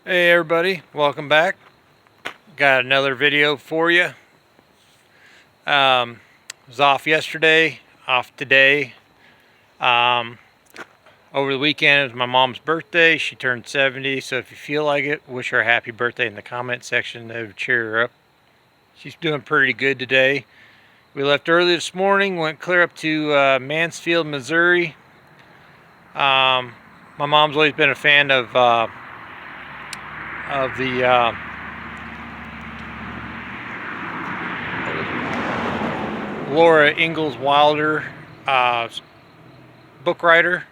Hey everybody, welcome back. Got another video for you. Was off yesterday, off today. Over the weekend it was my mom's birthday. She turned 70, so if you feel like it, wish her a happy birthday in the comment section. That would cheer her up. She's doing pretty good today. We left early this morning, went clear up to Mansfield, Missouri. My mom's always been a fan of the Laura Ingalls Wilder book writer.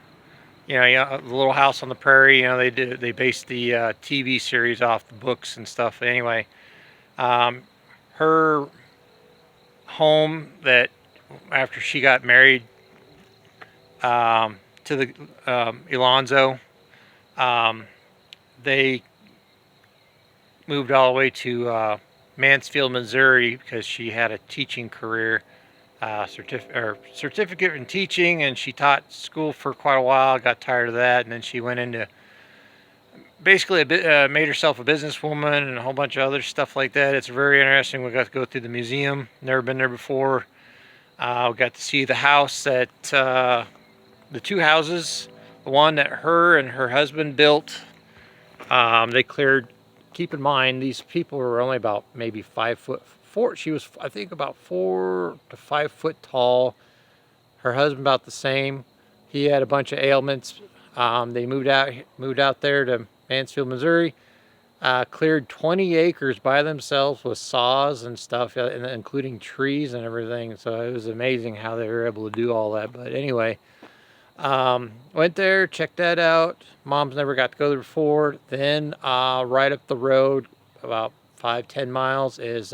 The Little House on the Prairie. They based the TV series off the books and stuff. Anyway, her home that after she got married to the Alonzo, they moved all the way to Mansfield, Missouri, because she had a teaching career, certificate in teaching, and she taught school for quite a while. Got tired of that, and then she went into basically made herself a businesswoman and a whole bunch of other stuff like that. It's very interesting. We got to go through the museum. Never been there before. We got to see the house that the two houses, the one that her and her husband built. They cleared. Keep in mind, these people were only about maybe 5'4". She was, I think, about 4 to 5 foot tall. Her husband about the same. He had a bunch of ailments. They moved out there to Mansfield, Missouri. Cleared 20 acres by themselves with saws and stuff, including trees and everything. So it was amazing how they were able to do all that. But anyway, went there, checked that out. Mom's never got to go there before. Then right up the road, about 5-10 miles, is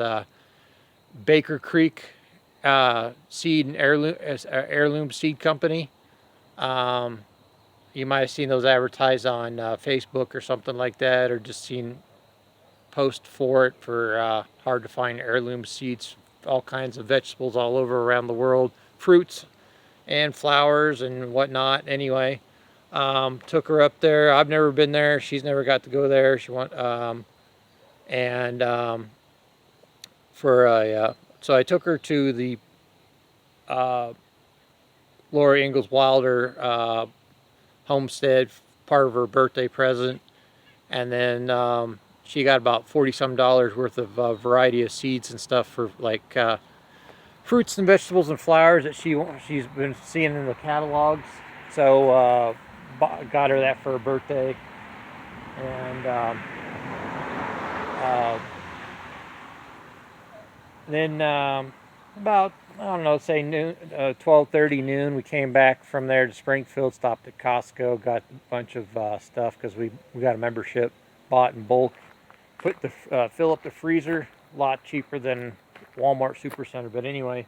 Baker Creek Seed and Heirloom Seed Company. You might have seen those advertised on Facebook or something like that, or just seen posts for it for hard to find heirloom seeds, all kinds of vegetables all over around the world, fruits and flowers and whatnot. Anyway, took her up there. I've never been there. She's never got to go there. She went, so I took her to the Laura Ingalls Wilder homestead, part of her birthday present, and then she got about $40-some worth of variety of seeds and stuff for like fruits and vegetables and flowers that she's been seeing in the catalogs. So got her that for her birthday, and then about, I don't know, say noon, 12:30 noon, we came back from there to Springfield, stopped at Costco, got a bunch of stuff because we got a membership, bought in bulk, fill up the freezer, a lot cheaper than Walmart Supercenter. But anyway,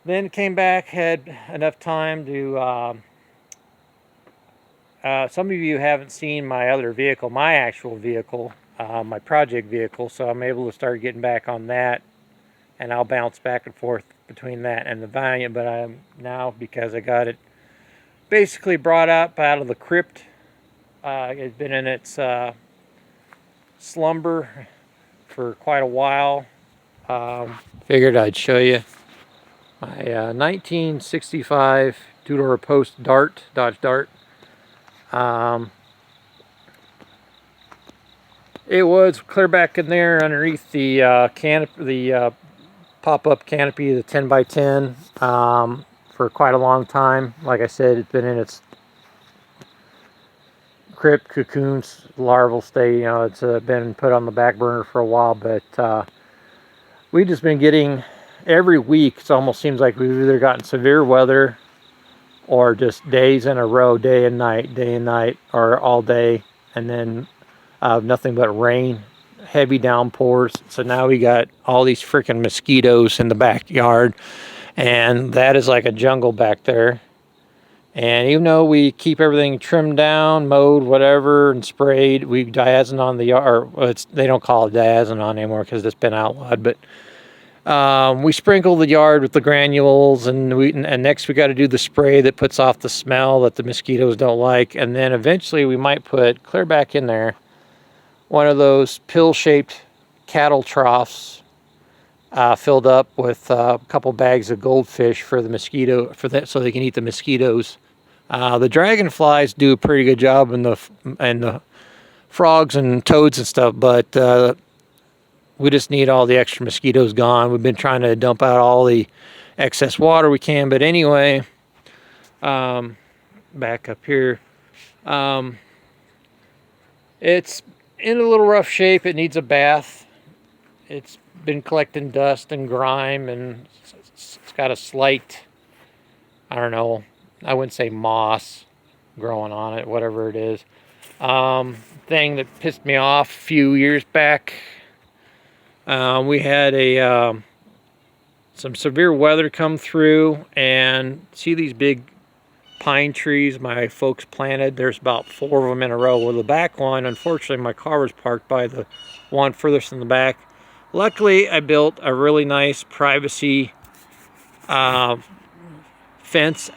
then came back, had enough time to some of you haven't seen my other vehicle, my actual vehicle, my project vehicle, so I'm able to start getting back on that, and I'll bounce back and forth between that and the Valiant. But I'm now, because I got it basically brought up out of the Crypt. It's been in its slumber for quite a while. Figured I'd show you my 1965 two-door post Dodge Dart. It was clear back in there underneath the pop-up canopy, the 10x10, for quite a long time. Like I said, it's been in its crypt, cocoons, larval state. It's been put on the back burner for a while, but we've just been getting, every week, it almost seems like we've either gotten severe weather or just days in a row, day and night, or all day, and then nothing but rain, heavy downpours. So now we got all these freaking mosquitoes in the backyard, and that is like a jungle back there. And even though we keep everything trimmed down, mowed, whatever, and sprayed, we diazinon the yard. They don't call it diazinon anymore because it's been outlawed, but We sprinkle the yard with the granules, and next we got to do the spray that puts off the smell that the mosquitoes don't like. And then eventually we might put, clear back in there, one of those pill-shaped cattle troughs filled up with a couple bags of goldfish for the mosquito, so they can eat the mosquitoes. The dragonflies do a pretty good job, and the frogs and toads and stuff, but we just need all the extra mosquitoes gone. We've been trying to dump out all the excess water we can, but anyway, back up here. It's in a little rough shape. It needs a bath. It's been collecting dust and grime, and it's got a slight, I don't know, I wouldn't say moss growing on it, whatever it is. Thing that pissed me off a few years back, we had some severe weather come through, and see these big pine trees my folks planted? There's about 4 of them in a row. Well, the back one, unfortunately, my car was parked by the one furthest in the back. Luckily, I built a really nice privacy fence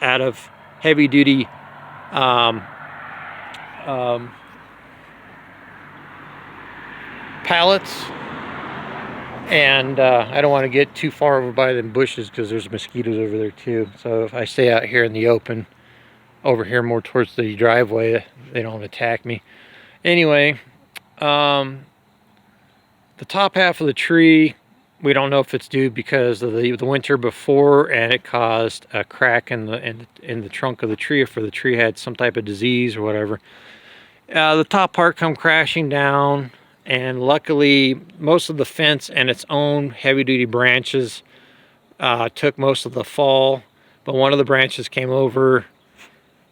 out of heavy-duty pallets, and I don't want to get too far over by them bushes because there's mosquitoes over there too. So if I stay out here in the open, over here more towards the driveway, they don't attack me. Anyway, the top half of the tree, we don't know if it's due because of the winter before, and it caused a crack in the trunk of the tree, if the tree had some type of disease or whatever. The top part come crashing down, and luckily most of the fence and its own heavy-duty branches took most of the fall, but one of the branches came over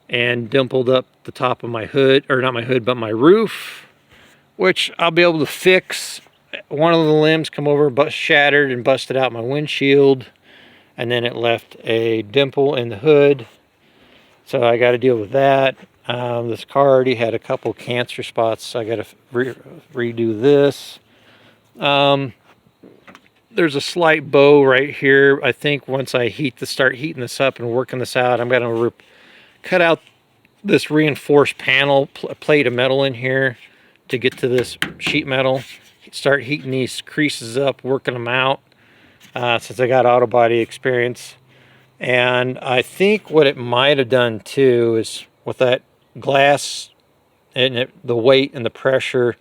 and dimpled up the top of my hood, or not my hood, but my roof, which I'll be able to fix. One of the limbs come over, but shattered and busted out my windshield, and then it left a dimple in the hood, so I got to deal with that. This car already had a couple cancer spots, so I got to redo this. There's a slight bow right here. I think once I start heating this up and working this out, I'm going to cut out this reinforced panel plate of metal in here to get to this sheet metal. Start heating these creases up, working them out, since I got auto body experience. And I think what it might have done too is with that glass and the weight and the pressure,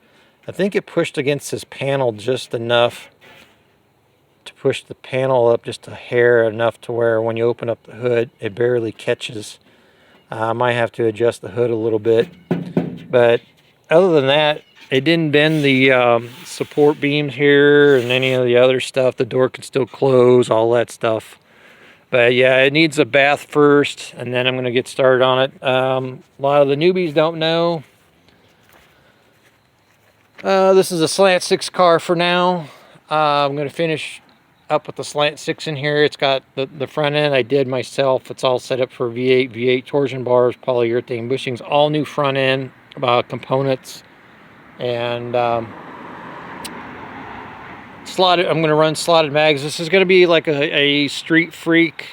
I think it pushed against this panel just enough to push the panel up just a hair, enough to where when you open up the hood, it barely catches. I might have to adjust the hood a little bit, but other than that, it didn't bend the support beams here and any of the other stuff. The door can still close, all that stuff. But yeah, it needs a bath first, and then I'm going to get started on it. A lot of the newbies don't know. This is a slant 6 car for now. I'm going to finish up with the slant 6 in here. It's got the front end I did myself. It's all set up for V8 torsion bars, polyurethane bushings, all new front end components. And slotted, I'm going to run slotted mags. This is going to be like a street freak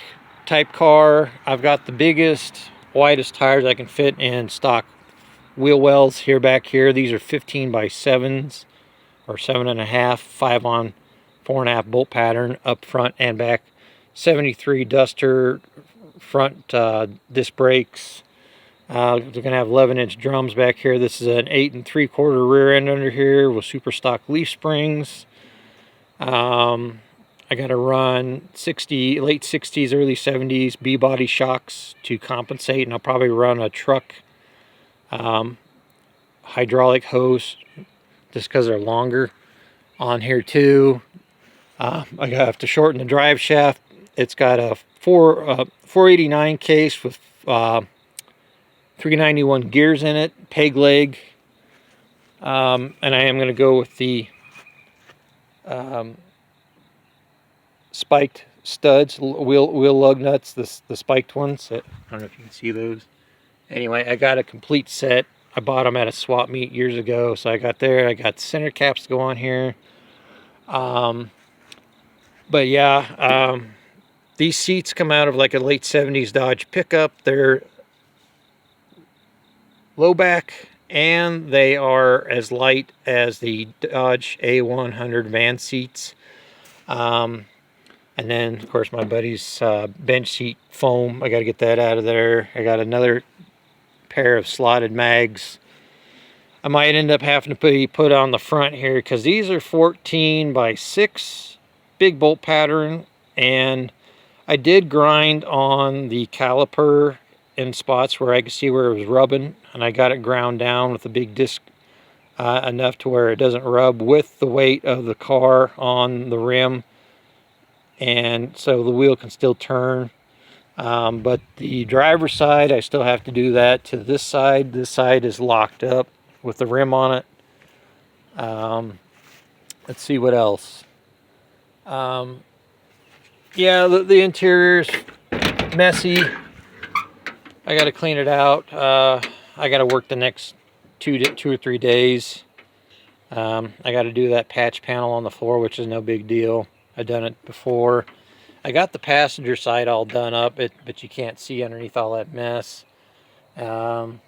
type car. I've got the biggest, widest tires I can fit in stock wheel wells here back here. These are 15 by 7s or 7.5, 5 on 4.5 bolt pattern up front and back. 73 Duster front disc brakes. They're going to have 11-inch drums back here. This is an 8 3/4 rear end under here with super stock leaf springs. I got to run late 60s, early 70s B-body shocks to compensate, and I'll probably run a truck hydraulic hose just because they're longer on here too. I have to shorten the drive shaft. It's got a 489 case with 391 gears in it, peg leg, and I am going to go with the spiked studs, wheel lug nuts, the spiked ones. I don't know if you can see those. Anyway, I got a complete set. I bought them at a swap meet years ago, so I got center caps to go on here. But yeah, these seats come out of like a late 70s Dodge pickup. They're low back, and they are as light as the Dodge A100 van seats. And then, of course, my buddy's bench seat foam. I got to get that out of there. I got another pair of slotted mags. I might end up having to put on the front here because these are 14 by 6 big bolt pattern, and I did grind on the caliper in spots where I could see where it was rubbing, and I got it ground down with a big disc enough to where it doesn't rub with the weight of the car on the rim, and so the wheel can still turn. But the driver's side, I still have to do that to this side. This side is locked up with the rim on it. Let's see what else. Yeah, the interior's messy. I got to clean it out. I got to work the next two or 3 days. I got to do that patch panel on the floor, which is no big deal. I've done it before. I got the passenger side all done up, but you can't see underneath all that mess. And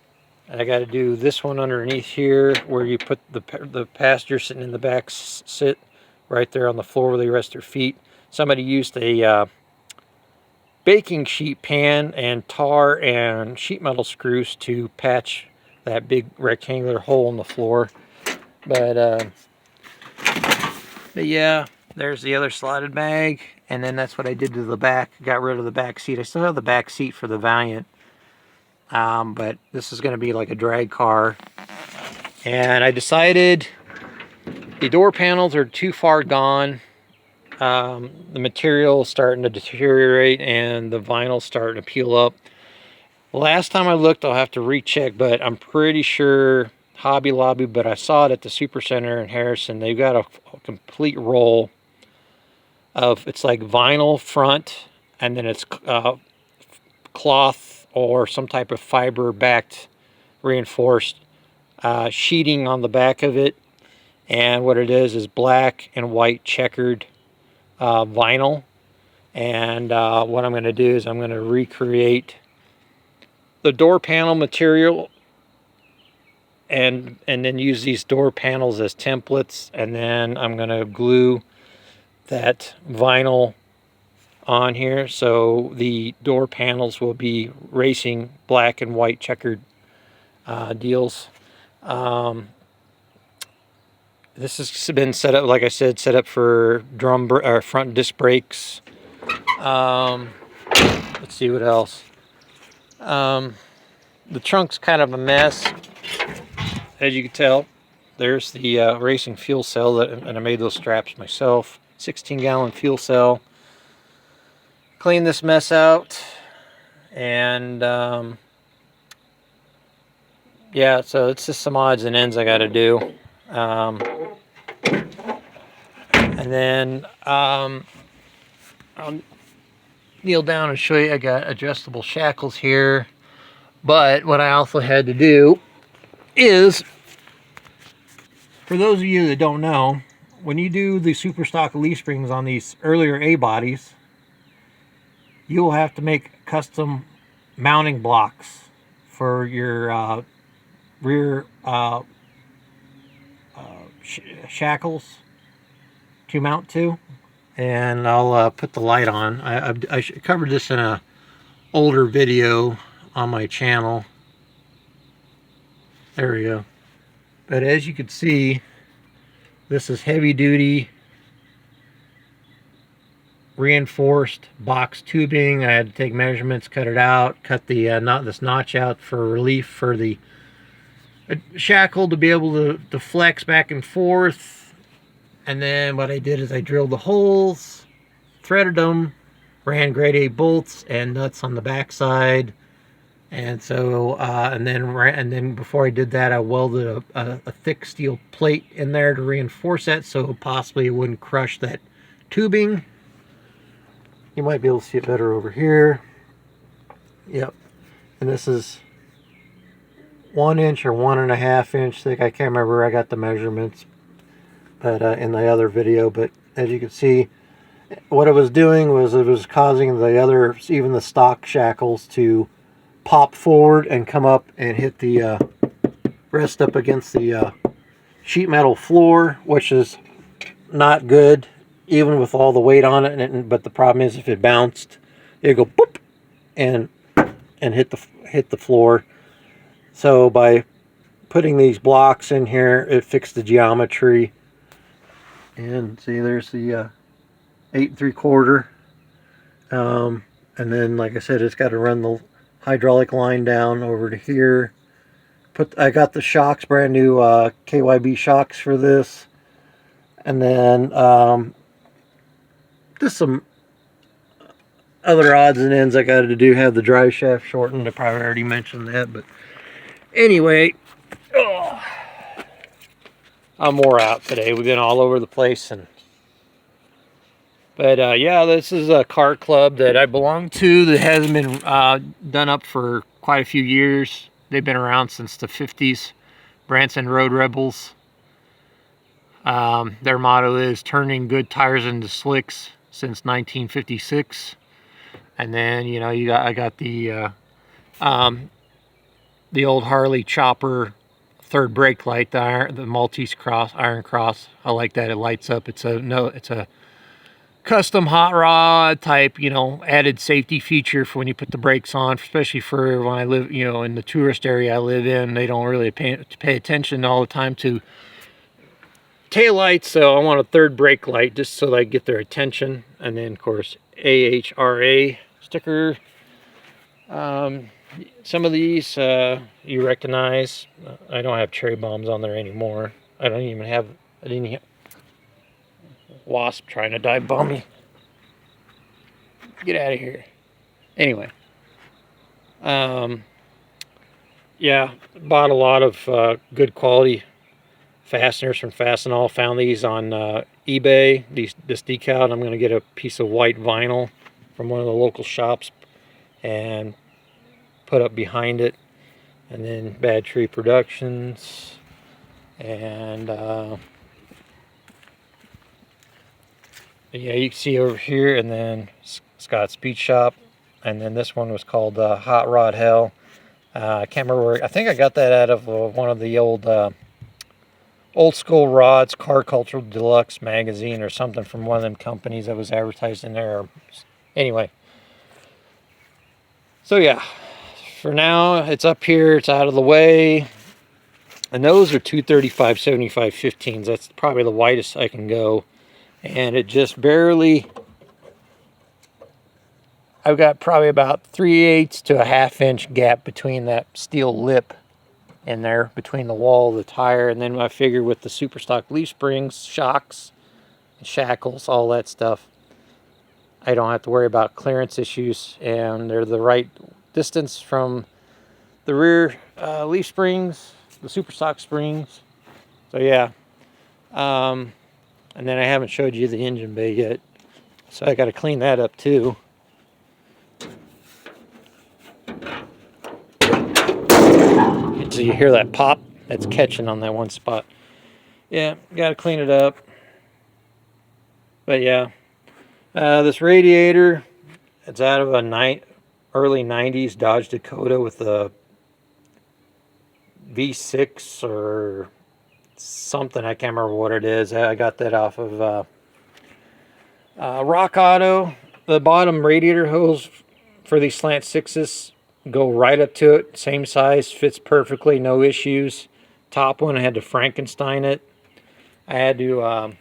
I got to do this one underneath here, where you put the passenger sitting in the back sit right there on the floor where they rest their feet. Somebody used a baking sheet pan and tar and sheet metal screws to patch that big rectangular hole in the floor. But yeah, there's the other slotted mag, and then that's what I did to the back. Got rid of the back seat. I still have the back seat for the Valiant, but this is going to be like a drag car. And I decided the door panels are too far gone. The material is starting to deteriorate, and the vinyl's starting to peel up. Last time I looked, I'll have to recheck, but I'm pretty sure Hobby Lobby, but I saw it at the Super Center in Harrison. They've got a complete roll of, it's like vinyl front, and then it's cloth or some type of fiber backed reinforced sheeting on the back of it. And what it is black and white checkered vinyl. And what I'm going to do is I'm going to recreate the door panel material and then use these door panels as templates, and then I'm going to glue that vinyl on here, so the door panels will be racing black and white checkered deals. This has been set up, like I said, set up for front disc brakes. Let's see what else. The trunk's kind of a mess, as you can tell. There's the racing fuel cell, and I made those straps myself. 16-gallon fuel cell. Clean this mess out, and yeah, so it's just some odds and ends I got to do. And then I'll kneel down and show you. I got adjustable shackles here, but what I also had to do is, for those of you that don't know, when you do the super stock leaf springs on these earlier A bodies, you will have to make custom mounting blocks for your rear shackles to mount to. And I'll put the light on. I covered this in a older video on my channel. There we go. But as you can see, this is heavy duty reinforced box tubing. I had to take measurements, cut it out, cut the this notch out for relief for the shackle to be able to flex back and forth. And then what I did is I drilled the holes, threaded them, ran grade A bolts and nuts on the back side. And so and then before I did that, I welded a thick steel plate in there to reinforce that, so possibly it wouldn't crush that tubing. You might be able to see it better over here. Yep. And this is 1 inch or 1.5 inch thick. I can't remember. I got the measurements, but in the other video. But as you can see, what it was doing was it was causing the other, even the stock shackles, to pop forward and come up and hit the rest up against the sheet metal floor, which is not good, even with all the weight on it. But the problem is, if it bounced, it'd go boop and hit the floor. So by putting these blocks in here, it fixed the geometry. And see, there's the 8 3/4. And then, like I said, it's got to run the hydraulic line down over to here. I got the shocks, brand new KYB shocks for this. And then just some other odds and ends I got to do. Have the drive shaft shortened. I probably already mentioned that, but anyway, I'm wore out today. We've been all over the place, but yeah, this is a car club that I belong to that hasn't been done up for quite a few years. They've been around since the 50s. Branson Road Rebels. Their motto is turning good tires into slicks since 1956. And then, you know, I got the old Harley chopper third brake light, the Maltese cross, iron cross. I like that. It lights up. It's a custom hot rod type, you know, added safety feature for when you put the brakes on, especially for when I live, you know, in the tourist area I live in. They don't really pay attention all the time to taillights, so I want a third brake light just so that I get their attention. And then, of course, AHRA sticker. Some of these you recognize. I don't have cherry bombs on there anymore. I didn't have wasp trying to dive bomb me. Get out of here. Anyway, yeah, bought a lot of good quality fasteners from Fastenal. Found these on eBay. This decal, and I'm going to get a piece of white vinyl from one of the local shops and put up behind it. And then Bad Tree Productions, and yeah, you can see over here, and then Scott's Beach Shop, and then this one was called Hot Rod Hell. I can't remember where. I think I got that out of one of the old school rods, Car Culture Deluxe magazine or something, from one of them companies that was advertised in there. Anyway, so yeah, for now it's up here, it's out of the way, and those are 235 75 15s. That's probably the widest I can go, and it just barely, I've got probably about 3/8 to a ½ inch gap between that steel lip in there, between the wall of the tire. And then I figure with the super stock leaf springs, shocks, shackles, all that stuff, I don't have to worry about clearance issues, and they're the right distance from the rear leaf springs, the super stock springs. So yeah, and then I haven't showed you the engine bay yet, so I got to clean that up too. So you hear that pop? That's catching on that one spot. Yeah, got to clean it up. But yeah, this radiator, it's out of a early 90s Dodge Dakota with a V6 or something. I can't remember what it is. I got that off of Rock Auto. The bottom radiator hose for these slant sixes go right up to it. Same size, fits perfectly, no issues. Top one, I had to Frankenstein it. I had to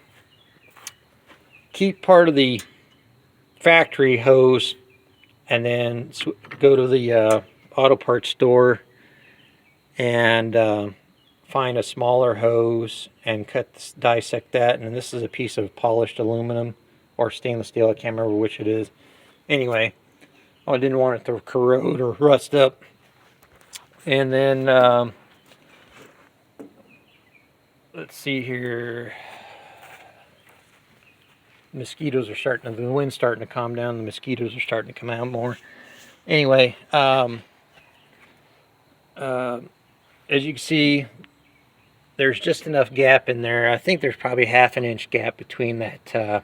keep part of the factory hose and then go to the auto parts store and find a smaller hose and dissect that. And this is a piece of polished aluminum or stainless steel. I can't remember which it is. Anyway, I didn't want it to corrode or rust up. And then let's see here. Mosquitoes are the wind's starting to calm down. The mosquitoes are starting to come out more. Anyway, as you can see, there's just enough gap in there. I think there's probably ½ inch gap between that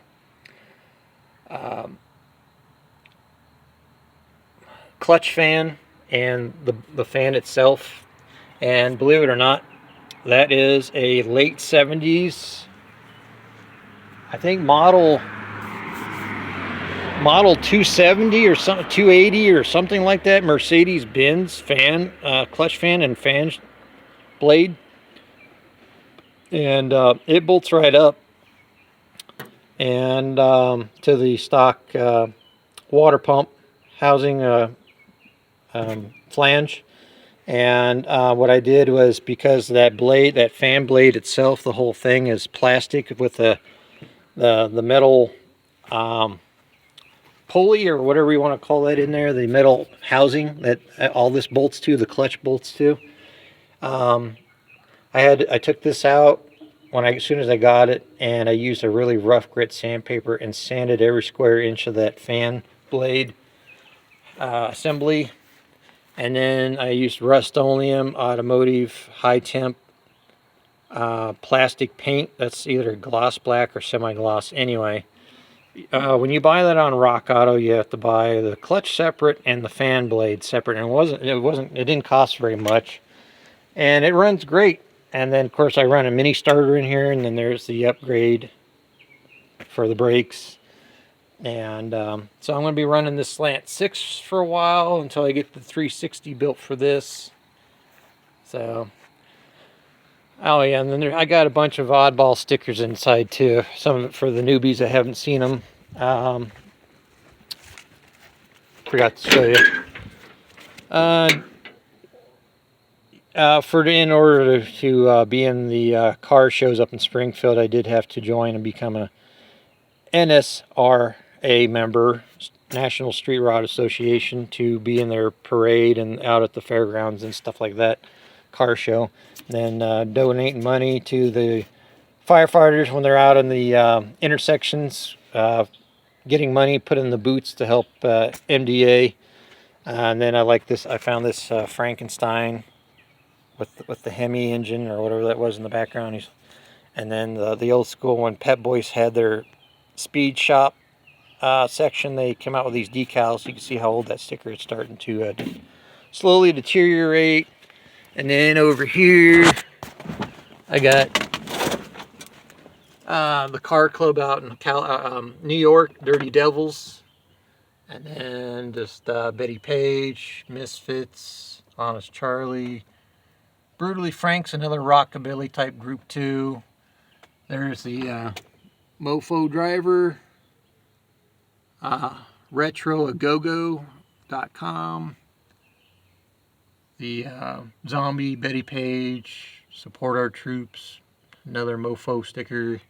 um, clutch fan and the fan itself. And believe it or not, that is a late 70s, I think model 270 or something, 280 or something like that, Mercedes-Benz fan, clutch fan and fan blade. And it bolts right up and to the stock water pump housing flange. And what I did was, because that blade, that fan blade itself, the whole thing is plastic with the metal pulley or whatever you want to call that in there, the metal housing that all this bolts to, the clutch bolts to. I took this out as soon as I got it, and I used a really rough grit sandpaper and sanded every square inch of that fan blade assembly. And then I used Rust-Oleum automotive high temp plastic paint. That's either gloss black or semi-gloss. Anyway, when you buy that on Rock Auto, you have to buy the clutch separate and the fan blade separate. And it didn't cost very much, and it runs great. And then of course I run a mini starter in here, and then there's the upgrade for the brakes. And so I'm going to be running this Slant 6 for a while until I get the 360 built for this. So, oh yeah, and then I got a bunch of oddball stickers inside too. Some of it for the newbies that haven't seen them. Forgot to show you. In order to be in the car shows up in Springfield, I did have to join and become a NSRA member, National Street Rod Association, to be in their parade and out at the fairgrounds and stuff like that, car show. And then donating money to the firefighters when they're out in the intersections, getting money put in the boots to help MDA. And then I found this Frankenstein with the Hemi engine or whatever that was in the background. And then the old school, when Pep Boys had their speed shop section, they came out with these decals. You can see how old that sticker is starting to slowly deteriorate. And then over here I got the car club out in New York, Dirty Devils. And then just Betty Page, Misfits, Honest Charlie, Brutally Frank's another rockabilly type group too. There's the Mofo Driver, retroagogo.com, the Zombie, Betty Page, Support Our Troops, another Mofo sticker,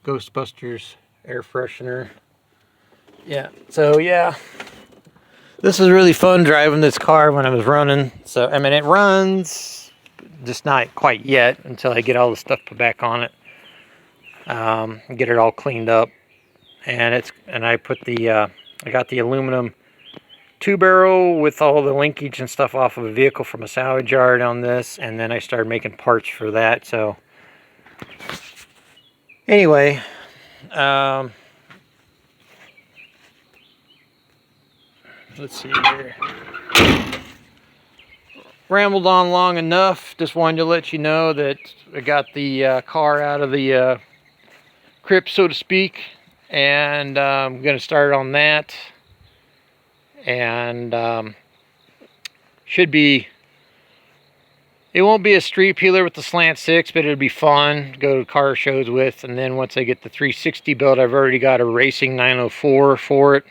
Ghostbusters air freshener. Yeah, so yeah, this is really fun driving this car when I was running. So I mean, it runs, just not quite yet until I get all the stuff put back on it, get it all cleaned up. And I put I got the aluminum 2-barrel with all the linkage and stuff off of a vehicle from a salvage yard on this, and then I started making parts for that. So anyway, let's see here. Rambled on long enough. Just wanted to let you know that I got the car out of the crypt, so to speak, and I'm going to start on that. And it won't be a street peeler with the Slant 6, but it'll be fun to go to car shows with. And then once I get the 360 built, I've already got a racing 904 for it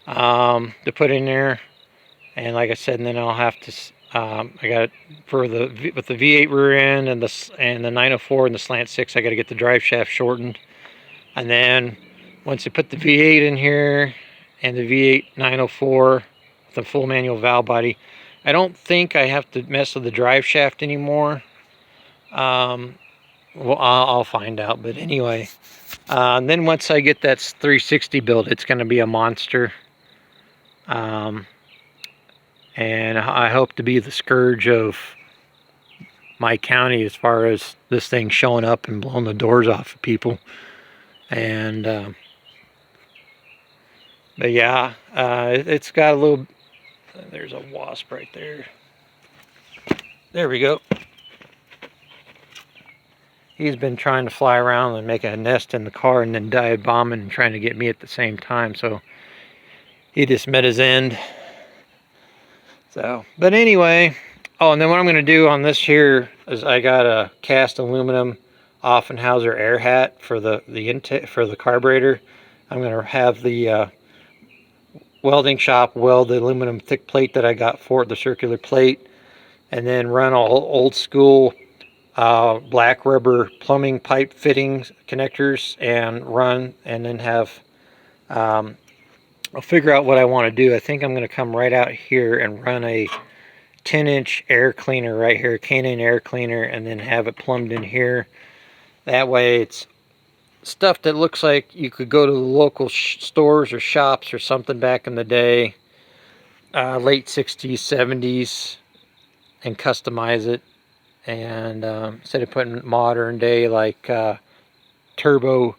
to put in there. And like I said, and then I'll have to I got it for with the V8 rear end and the 904 and the Slant 6. I got to get the drive shaft shortened. And then once I put the V8 in here and the V8 904 with the full manual valve body, I don't think I have to mess with the drive shaft anymore. Well, I'll find out. But anyway, and then once I get that 360 built, it's going to be a monster. And I hope to be the scourge of my county as far as this thing showing up and blowing the doors off of people. And But yeah, it's got a little, there's a wasp right there. There we go. He's been trying to fly around and make a nest in the car and then dive bombing and trying to get me at the same time. So he just met his end. So, but anyway, oh, and then what I'm going to do on this here is I got a cast aluminum Offenhauser air hat for the intake for the carburetor. I'm going to have the welding shop weld the aluminum thick plate that I got for it, the circular plate, and then run all old school black rubber plumbing pipe fittings connectors and then have I'll figure out what I want to do. I think I'm going to come right out here and run a 10-inch air cleaner right here, Canaan air cleaner, and then have it plumbed in here. That way it's stuff that looks like you could go to the local stores or shops or something back in the day, late 60s, 70s, and customize it. And instead of putting modern day like turbo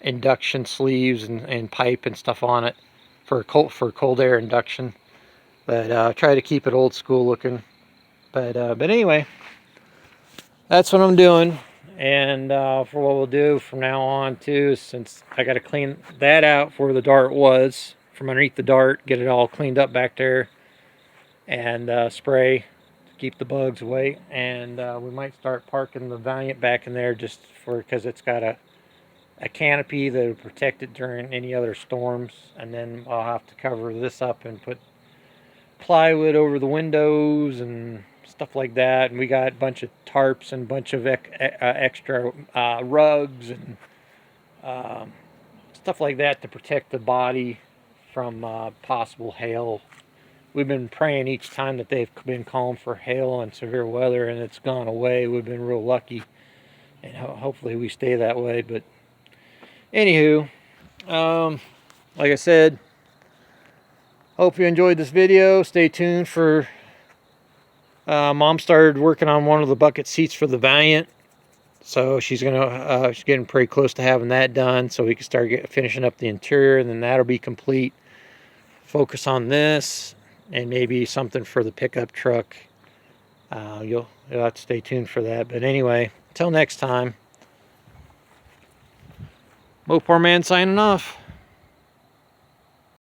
induction sleeves and pipe and stuff on it for cold air induction, but try to keep it old school looking. But anyway, that's what I'm doing. And for what we'll do from now on too, since I got to clean that out where the dart was from underneath the dart, get it all cleaned up back there, and spray to keep the bugs away. And we might start parking the Valiant back in there just because it's got a canopy that will protect it during any other storms. And then I'll have to cover this up and put plywood over the windows and stuff like that. And we got a bunch of tarps and a bunch of extra rugs and stuff like that to protect the body from possible hail. We've been praying each time that they've been calling for hail and severe weather, and it's gone away. We've been real lucky, and hopefully we stay that way. But anywho, like I said, hope you enjoyed this video. Stay tuned for Mom started working on one of the bucket seats for the Valiant, so she's getting pretty close to having that done, so we can start finishing up the interior, and then that'll be complete. Focus on this and maybe something for the pickup truck. You'll have to stay tuned for that. But anyway, until next time, Mopar Man signing off.